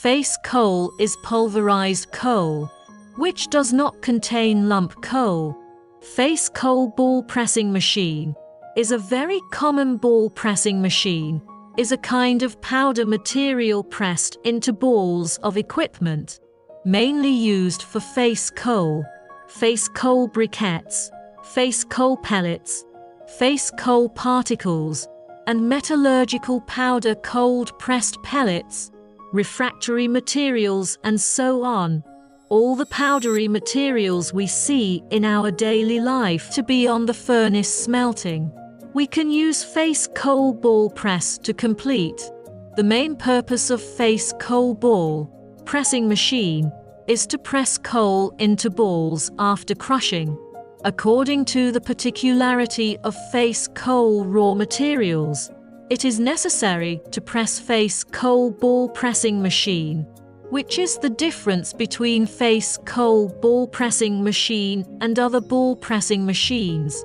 Face coal is pulverized coal, which does not contain lump coal. Face coal ball pressing machine is a very common ball pressing machine, is a kind of powder material pressed into balls of equipment, mainly used for face coal briquettes, face coal pellets, face coal particles, and metallurgical powder cold pressed pellets, refractory materials, and so on. All the powdery materials we see in our daily life to be on the furnace smelting. We can use face coal ball press to complete. The main purpose of face coal ball pressing machine is to press coal into balls after crushing. According to the particularity of face coal raw materials, it is necessary to press face coal ball pressing machine, which is the difference between face coal ball pressing machine and other ball pressing machines.